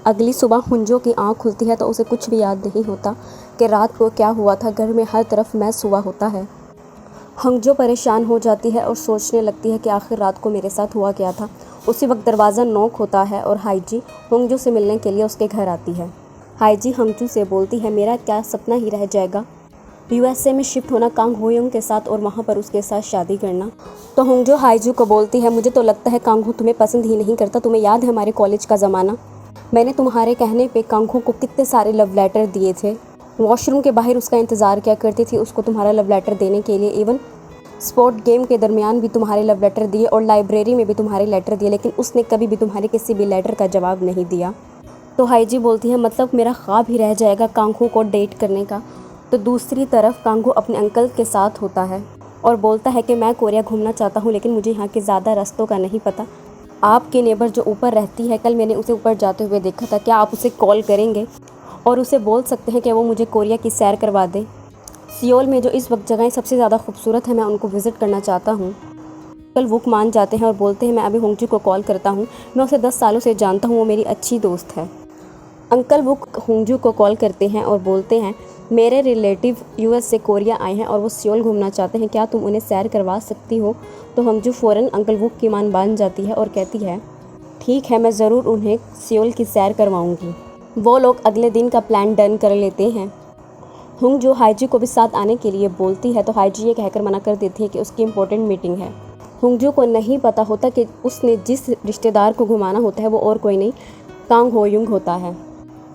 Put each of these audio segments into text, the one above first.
अगली सुबह हुंजो की आंख खुलती है तो उसे कुछ भी याद नहीं होता कि रात को क्या हुआ था। घर में हर तरफ मैस हुआ होता है। हुंजो परेशान हो जाती है और सोचने लगती है कि आखिर रात को मेरे साथ हुआ क्या था। उसी वक्त दरवाज़ा नॉक होता है और हाईजी हुंजो से मिलने के लिए उसके घर आती है। हाईजी हुंजो से बोलती है, मेरा क्या सपना ही रह जाएगा यूएसए में शिफ्ट होना कांग हो-योंग के साथ और वहाँ पर उसके साथ शादी करना। तो हुंजो हाईजी को बोलती है, मुझे तो लगता है कांग हो तुम्हें पसंद ही नहीं करता। तुम्हें याद है हमारे कॉलेज का ज़माना? मैंने तुम्हारे कहने पे कांग हो को कितने सारे लव लेटर दिए थे। वॉशरूम के बाहर उसका इंतज़ार किया करती थी उसको तुम्हारा लव लेटर देने के लिए। इवन स्पोर्ट गेम के दरमियान भी तुम्हारे लव लेटर दिए और लाइब्रेरी में भी तुम्हारे लेटर दिए, लेकिन उसने कभी भी तुम्हारे किसी भी लेटर का जवाब नहीं दिया। तो हाईजी बोलती है, मतलब मेरा ख्वाब ही रह जाएगा कांग हो को डेट करने का। तो दूसरी तरफ कांग हो अपने अंकल के साथ होता है और बोलता है कि मैं कोरिया घूमना चाहता हूँ, लेकिन मुझे यहाँ के ज़्यादा रास्तों का नहीं पता। आपकी नेबर जो ऊपर रहती है, कल मैंने उसे ऊपर जाते हुए देखा था, क्या आप उसे कॉल करेंगे और उसे बोल सकते हैं कि वो मुझे कोरिया की सैर करवा दे। सियोल में जो इस वक्त जगहें सबसे ज़्यादा खूबसूरत है, मैं उनको विज़िट करना चाहता हूँ। कल वुक मान जाते हैं और बोलते हैं, मैं अभी हुंजो को कॉल करता हूँ, मैं उसे 10 सालों से जानता हूँ, वो मेरी अच्छी दोस्त है। अंकल वुक हुंजो को कॉल करते हैं और बोलते हैं, मेरे रिलेटिव यूएस से कोरिया आए हैं और वो सियोल घूमना चाहते हैं, क्या तुम उन्हें सैर करवा सकती हो? तो हुंजो फ़ौरन अंकल वुक की मान बांध जाती है और कहती है, ठीक है, मैं ज़रूर उन्हें सियोल की सैर करवाऊँगी। वो लोग अगले दिन का प्लान डन कर लेते हैं। हुंजो हाईजी को भी साथ आने के लिए बोलती है तो हाईजी ये कहकर मना कर देती है कि उसकी इम्पोर्टेंट मीटिंग है। हुंजो को नहीं पता होता कि उसने जिस रिश्तेदार को घुमाना होता है वो और कोई नहीं, कांग हो-योंग होता है।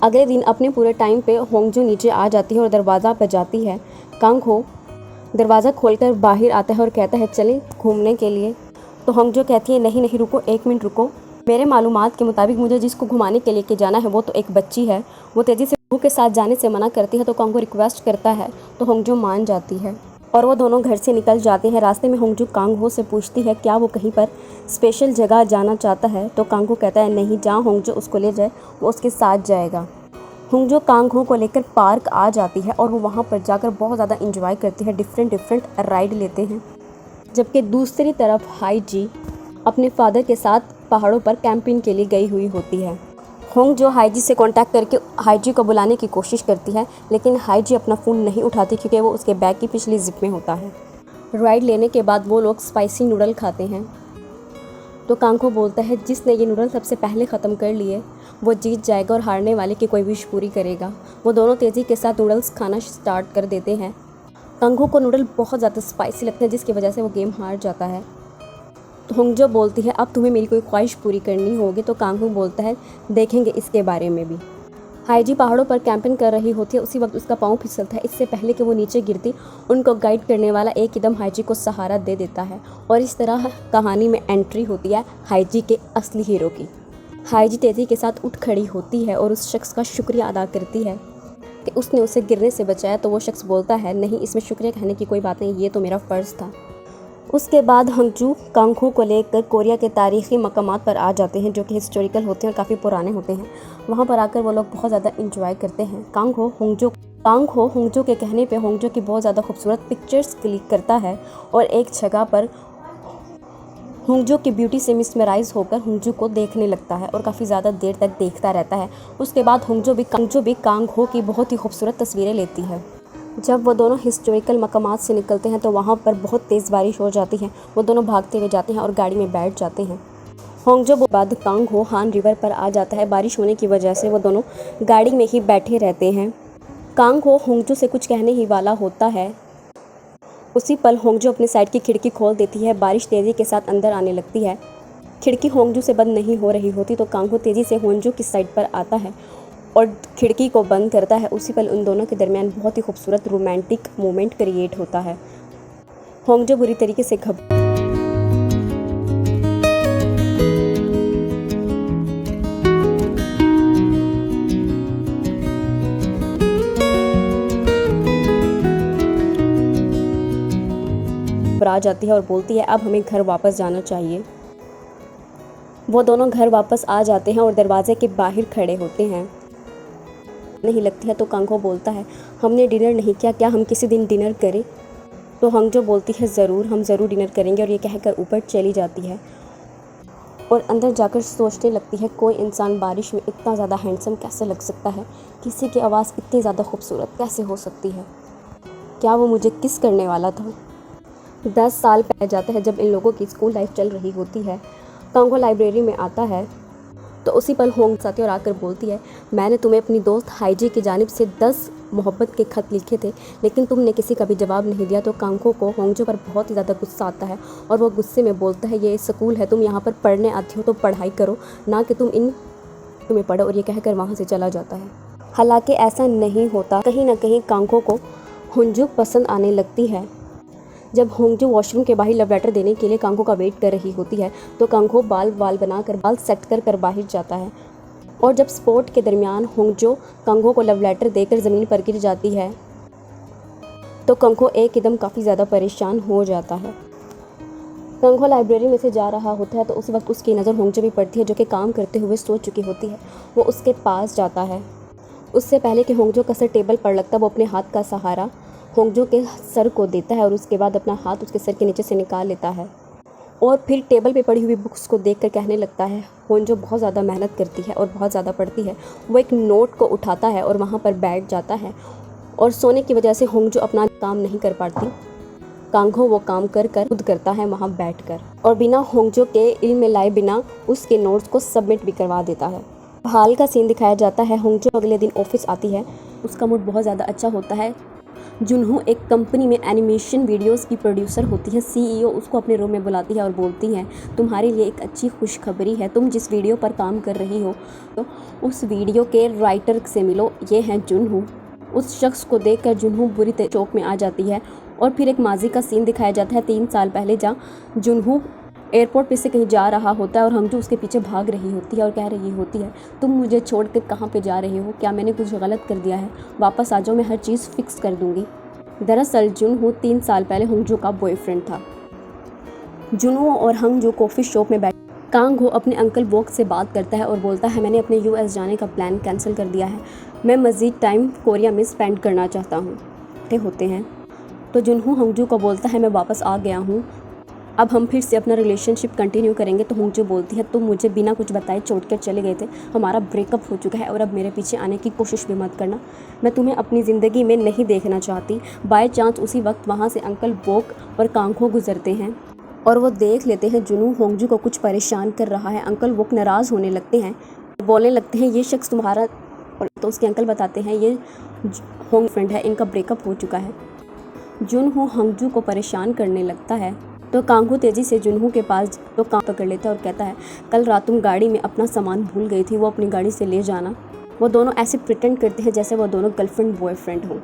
अगले दिन अपने पूरे टाइम पे हुंजो नीचे आ जाती है और दरवाज़ा बजाती है। कांग हो दरवाज़ा खोलकर बाहर आता है और कहता है, चलें घूमने के लिए। तो हुंजो कहती है, नहीं नहीं रुको, 1 मिनट रुको। मेरे मालूमात के मुताबिक मुझे जिसको घुमाने के लिए जाना है वो तो एक बच्ची है। वो तेज़ी से के साथ जाने से मना करती है तो कांग हो रिक्वेस्ट करता है तो हुंजो मान जाती है और वो दोनों घर से निकल जाते हैं। रास्ते में हुंजो कांग हो से पूछती है, क्या वो कहीं पर स्पेशल जगह जाना चाहता है? तो कांग हो कहता है, नहीं, जहाँ हुंजो उसको ले जाए वो उसके साथ जाएगा। हुंजो कांग हो को लेकर पार्क आ जाती है और वो वहाँ पर जाकर बहुत ज़्यादा इंजॉय करती है, डिफरेंट राइड लेते हैं। जबकि दूसरी तरफ हाईजी अपने फादर के साथ पहाड़ों पर कैंपिंग के लिए गई हुई होती है। हुंजो हाईजी से कांटेक्ट करके हाईजी को बुलाने की कोशिश करती है, लेकिन हाईजी अपना फ़ोन नहीं उठाती क्योंकि वो उसके बैग की पिछली जिप में होता है। राइड लेने के बाद वो लोग स्पाइसी नूडल खाते हैं। तो कांग हो बोलता है, जिसने ये नूडल सबसे पहले ख़त्म कर लिए वो जीत जाएगा और हारने वाले की कोई विश पूरी करेगा। वो दोनों तेज़ी के साथ नूडल्स खाना स्टार्ट कर देते हैं। कांग हो को नूडल बहुत ज़्यादा स्पाइसी लगते हैं जिसकी वजह से वो गेम हार जाता है। तो हुंजो बोलती है, अब तुम्हें मेरी कोई ख्वाहिश पूरी करनी होगी। तो कांग हो बोलता है, देखेंगे इसके बारे में भी। हाईजी पहाड़ों पर कैंपिंग कर रही होती है, उसी वक्त उसका पाँव फिसलता है। इससे पहले कि वो नीचे गिरती, उनको गाइड करने वाला एकदम हाईजी को सहारा दे देता है और इस तरह कहानी में एंट्री होती है हाईजी के असली हीरो की। हाईजी तेज़ी के साथ उठ खड़ी होती है और उस शख्स का शुक्रिया अदा करती है कि उसने उसे गिरने से बचाया। तो वो शख्स बोलता है, नहीं, इसमें शुक्रिया कहने की कोई बात नहीं, ये तो मेरा फ़र्ज़ था। उसके बाद हुंजो कांग हो को लेकर कोरिया के तारीख़ी मकामात पर आ जाते हैं जो कि हिस्टोरिकल होते हैं और काफ़ी पुराने होते हैं। वहाँ पर आकर वो लोग बहुत ज़्यादा इंजॉय करते हैं। कांग हो हुंजो के कहने पे हुंजो की बहुत ज़्यादा खूबसूरत पिक्चर्स क्लिक करता है और एक जगह पर हुंजो की ब्यूटी से मिसमराइज़ होकर हुंजो को देखने लगता है और काफ़ी ज़्यादा देर तक देखता रहता है। उसके बाद हुंजो भी कांग हो की बहुत ही खूबसूरत तस्वीरें लेती है। जब वो दोनों हिस्टोरिकल मकामात से निकलते हैं तो वहाँ पर बहुत तेज़ बारिश हो जाती है। वो दोनों भागते हुए जाते हैं और गाड़ी में बैठ जाते हैं। हुंजो बाद कांग हो हान रिवर पर आ जाता है। बारिश होने की वजह से वो दोनों गाड़ी में ही बैठे रहते हैं। कांग हो हुंजो से कुछ कहने ही वाला होता है, उसी पल हुंजो अपनी साइड की खिड़की खोल देती है। बारिश तेज़ी के साथ अंदर आने लगती है। खिड़की हुंजो से बंद नहीं हो रही होती तो कांग हो तेज़ी से हुंजो की साइड पर आता है और खिड़की को बंद करता है। उसी पल उन दोनों के दरमियान बहुत ही खूबसूरत रोमांटिक मोमेंट क्रिएट होता है। हुंजो बुरी तरीके से घबरा जाती है और बोलती है, अब हमें घर वापस जाना चाहिए। वो दोनों घर वापस आ जाते हैं और दरवाजे के बाहर खड़े होते हैं। नहीं लगती है तो कांग हो बोलता है, हमने डिनर नहीं किया, क्या हम किसी दिन डिनर करें? तो हुंजो बोलती है, ज़रूर, हम ज़रूर डिनर करेंगे और ये कहकर ऊपर चली जाती है और अंदर जाकर सोचने लगती है कोई इंसान बारिश में इतना ज़्यादा हैंडसम कैसे लग सकता है, किसी की आवाज़ इतनी ज़्यादा खूबसूरत कैसे हो सकती है, क्या वो मुझे किस करने वाला था। 10 साल पहले जाता है जब इन लोगों की स्कूल लाइफ चल रही होती है। कांगो लाइब्रेरी में आता है तो उसी पल होंग आती है और आकर बोलती है, मैंने तुम्हें अपनी दोस्त हाईजी की जानिब से 10 मोहब्बत के खत लिखे थे, लेकिन तुमने किसी का भी जवाब नहीं दिया। तो कांगो को होंगजो पर बहुत ही ज़्यादा गुस्सा आता है और वो गुस्से में बोलता है, ये स्कूल है, तुम यहाँ पर पढ़ने आती हो तो पढ़ाई करो, ना कि तुम इन तुम्हें पढ़ो। और ये कहकर वहाँ से चला जाता है। हालांकि ऐसा नहीं होता, कहीं ना कहीं कांगो को होंजो पसंद आने लगती है। जब होंगजो वॉशरूम के बाहर लव लेटर देने के लिए कांगो का वेट कर रही होती है तो कांगो बाल बनाकर बाल सेट कर बाहर जाता है। और जब स्पोर्ट के दरमियान होंगजो कांगो को लव लेटर देकर ज़मीन पर गिर जाती है तो कांगो एकदम काफ़ी ज़्यादा परेशान हो जाता है। कांगो लाइब्रेरी में से जा रहा होता है तो उसी वक्त उसकी नज़र होंगजो भी पड़ती है, जो कि काम करते हुए सो चुकी होती है। वो उसके पास जाता है। उससे पहले कि होंगजो का सर टेबल पर लगता, वो अपने हाथ का सहारा होंगजो के सर को देता है और उसके बाद अपना हाथ उसके सर के नीचे से निकाल लेता है और फिर टेबल पे पड़ी हुई बुक्स को देखकर कहने लगता है, होंजो बहुत ज़्यादा मेहनत करती है और बहुत ज़्यादा पढ़ती है। वो एक नोट को उठाता है और वहाँ पर बैठ जाता है और सोने की वजह से होंगजो अपना काम नहीं कर पाती। कांगो वो काम कर खुद करता है वहाँ बैठकर और बिना होंगजो के इल्म में लाए बिना उसके नोट्स को सबमिट भी करवा देता है। हाल का सीन दिखाया जाता है। होंगजो अगले दिन ऑफिस आती है, उसका मूड बहुत ज़्यादा अच्छा होता है। जुनहो एक कंपनी में एनिमेशन वीडियोस की प्रोड्यूसर होती है। सीईओ उसको अपने रूम में बुलाती है और बोलती है, तुम्हारे लिए एक अच्छी खुशखबरी है, तुम जिस वीडियो पर काम कर रही हो तो उस वीडियो के राइटर से मिलो, ये हैं जुनहो। उस शख्स को देखकर जुनहो बुरी तरह चौक में आ जाती है और फिर एक माजी का सीन दिखाया जाता है 3 साल पहले, जहाँ जुनहो एयरपोर्ट पे से कहीं जा रहा होता है और होंगजो उसके पीछे भाग रही होती है और कह रही होती है, तुम मुझे छोड़कर कहाँ पे जा रहे हो, क्या मैंने कुछ गलत कर दिया है, वापस आ जाओ, मैं हर चीज़ फिक्स कर दूँगी। दरअसल जुनहो 3 साल पहले होंगजो का बॉयफ्रेंड था। जुनहो और होंगजो कॉफ़ी शॉप में बैठ कांगो अपने अंकल वोक से बात करता है और बोलता है, मैंने अपने यूएस जाने का प्लान कैंसिल कर दिया है, मैं मज़ीद टाइम कोरिया में स्पेंड करना चाहता हूँ। होते हैं तो जुनहो होंगजो को बोलता है, मैं वापस आ गया हूँ, अब हम फिर से अपना रिलेशनशिप कंटिन्यू करेंगे। तो होंगजो बोलती है, तुम मुझे बिना कुछ बताए छोड़ कर चले गए थे, हमारा ब्रेकअप हो चुका है और अब मेरे पीछे आने की कोशिश भी मत करना, मैं तुम्हें अपनी ज़िंदगी में नहीं देखना चाहती। बाय चांस उसी वक्त वहाँ से अंकल वोक और कांगो गुजरते हैं और वो देख लेते हैं जुनहो होंगजो को कुछ परेशान कर रहा है। अंकल वोक नाराज़ होने लगते हैं, बोलने लगते हैं, ये शख्स तुम्हारा, तो उसके अंकल बताते हैं ये होंग फ्रेंड है, इनका ब्रेकअप हो चुका है। जुनहो होंगजो को परेशान करने लगता है तो कांगो तेज़ी से जुनहो के पास तो काम पकड़ लेता है और कहता है, कल रात तुम गाड़ी में अपना सामान भूल गई थी, वो अपनी गाड़ी से ले जाना। वो दोनों ऐसे प्रिटेंड करते हैं जैसे वो दोनों गर्लफ्रेंड बॉयफ्रेंड हों।